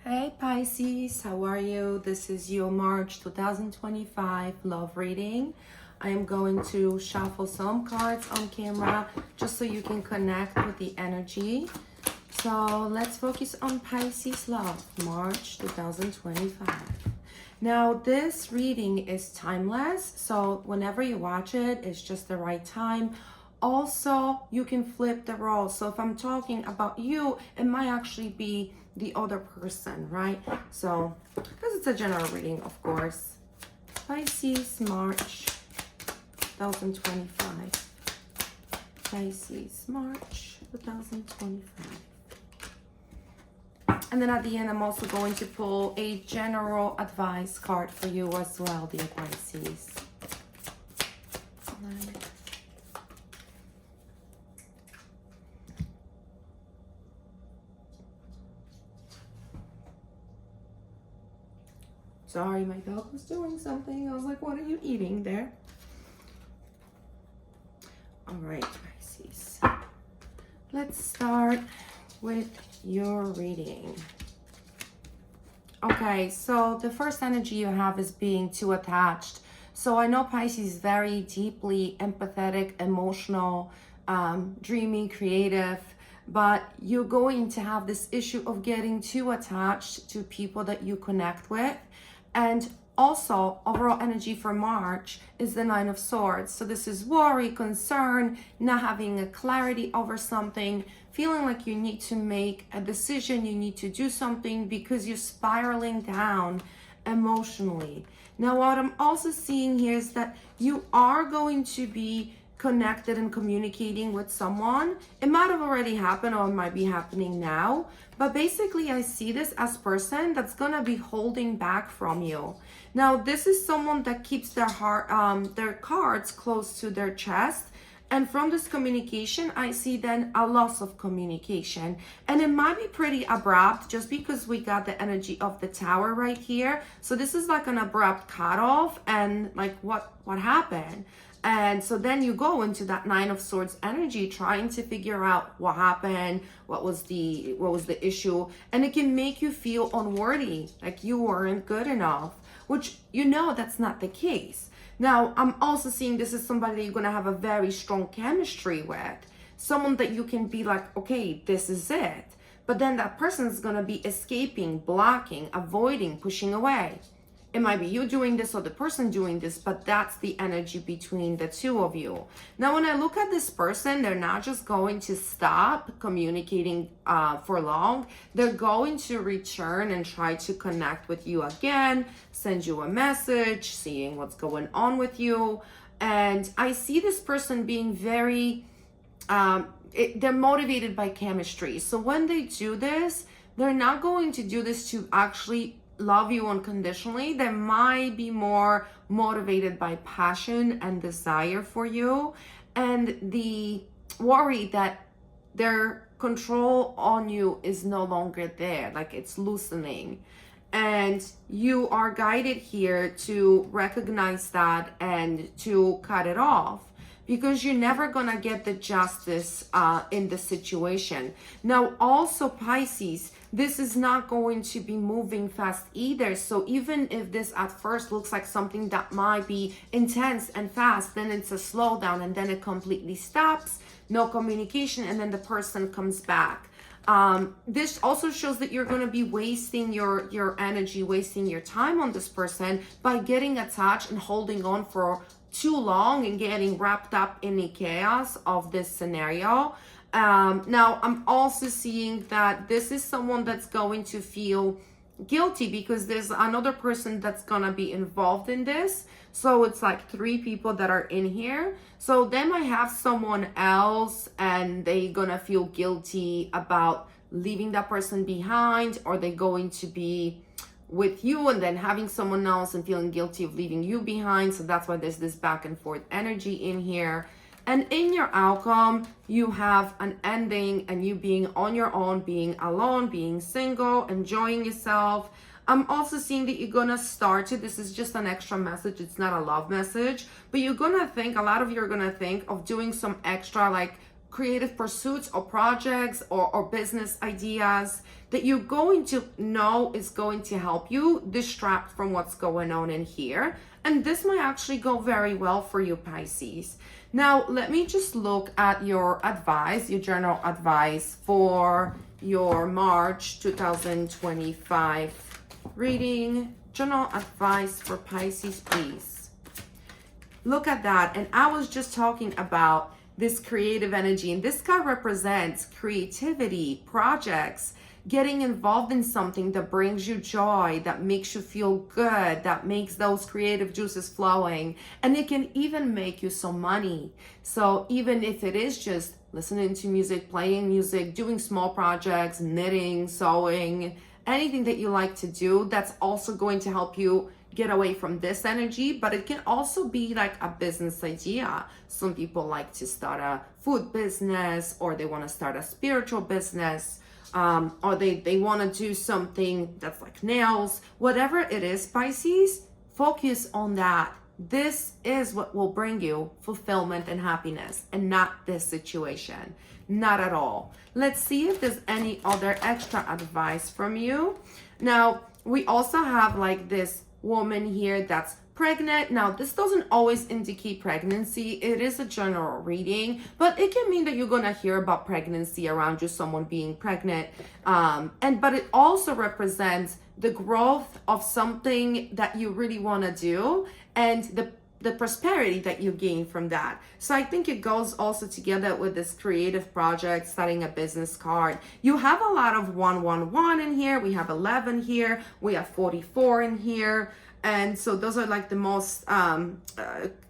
Hey Pisces, how are you? This is your March 2025 love reading. I am going to shuffle some cards on camera just so you can connect with the energy. So let's focus on Pisces love, March 2025. Now this reading is timeless, so whenever you watch it, it's just the right time. Also, you can flip the role. So if I'm talking about you, it might actually be the other person, right? So, because it's a general reading, of course. Pisces, March 2025. Pisces, March 2025. And then at the end, I'm also going to pull a general advice card for you as well, dear Pisces. Sorry, my dog was doing something. I was like, what are you eating there? All right, Pisces. Let's start with your reading. Okay, so the first energy you have is being too attached. So I know Pisces is very deeply empathetic, emotional, dreamy, creative, but you're going to have this issue of getting too attached to people that you connect with. And also, overall energy for March is the Nine of Swords. So this is worry, concern, not having a clarity over something, feeling like you need to make a decision, you need to do something because you're spiraling down emotionally. Now, what I'm also seeing here is that you are going to be connected and communicating with someone. It might have already happened or it might be happening now, but basically I see this as person that's gonna be holding back from you. Now this is someone that keeps their their cards close to their chest, and from this communication I see then a loss of communication, and it might be pretty abrupt just because we got the energy of the Tower right here. So this is like an abrupt cutoff, and like what happened. And so then you go into that Nine of Swords energy, trying to figure out what happened, what was the issue, and it can make you feel unworthy, like you weren't good enough, which you know that's not the case. Now, I'm also seeing this is somebody that you're gonna have a very strong chemistry with, someone that you can be like, okay, this is it. But then that person is gonna be escaping, blocking, avoiding, pushing away. It might be you doing this or the person doing this, but that's the energy between the two of you. Now, when I look at this person, they're not just going to stop communicating for long. They're going to return and try to connect with you again, send you a message, seeing what's going on with you. And I see this person being very, they're motivated by chemistry. So when they do this, they're not going to do this to actually love you unconditionally. They might be more motivated by passion and desire for you, and the worry that their control on you is no longer there, like it's loosening. And you are guided here to recognize that and to cut it off, because you're never gonna get the justice in the situation. Now, also Pisces, this is not going to be moving fast either. So even if this at first looks like something that might be intense and fast, then it's a slowdown and then it completely stops, no communication, and then the person comes back. This also shows that you're going to be wasting your energy, wasting your time on this person by getting attached and holding on for too long and getting wrapped up in the chaos of this scenario. Now, I'm also seeing that this is someone that's going to feel guilty because there's another person that's gonna be involved in this. So it's like three people that are in here. So they might have someone else and they gonna feel guilty about leaving that person behind, or they're going to be with you and then having someone else and feeling guilty of leaving you behind. So that's why there's this back and forth energy in here. And in your outcome, you have an ending and you being on your own, being alone, being single, enjoying yourself. I'm also seeing that you're gonna start to, this is just an extra message, it's not a love message, but you're gonna think, a lot of you are gonna think of doing some extra like creative pursuits or projects or business ideas that you're going to know is going to help you distract from what's going on in here. And this might actually go very well for you, Pisces. Now, let me just look at your advice, your general advice for your March 2025 reading. General advice for Pisces, please. Look at that. And I was just talking about this creative energy, and this card represents creativity, projects, getting involved in something that brings you joy, that makes you feel good, that makes those creative juices flowing, and it can even make you some money. So even if it is just listening to music, playing music, doing small projects, knitting, sewing, anything that you like to do, that's also going to help you get away from this energy. But it can also be like a business idea. Some people like to start a food business, or they want to start a spiritual business, or they want to do something that's like nails. Whatever it is, Pisces, focus on that. This is what will bring you fulfillment and happiness, and not this situation. Not at all. Let's see if there's any other extra advice from you. Now, we also have like this woman here that's pregnant. Now, this doesn't always indicate pregnancy. It is a general reading, but it can mean that you're going to hear about pregnancy around you, someone being pregnant. But it also represents the growth of something that you really want to do, and the prosperity that you gain from that. So I think it goes also together with this creative project, starting a business card. You have a lot of 111 in here. We have 11 here. We have 44 in here. And so those are like the most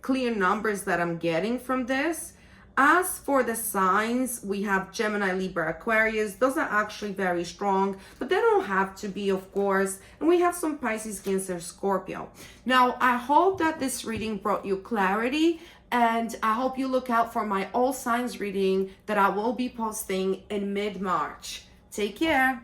clear numbers that I'm getting from this. As for the signs, we have Gemini, Libra, Aquarius. Those are actually very strong, but they don't have to be, of course. And we have some Pisces, Cancer, Scorpio. Now, I hope that this reading brought you clarity, and I hope you look out for my all signs reading that I will be posting in mid-March. Take care.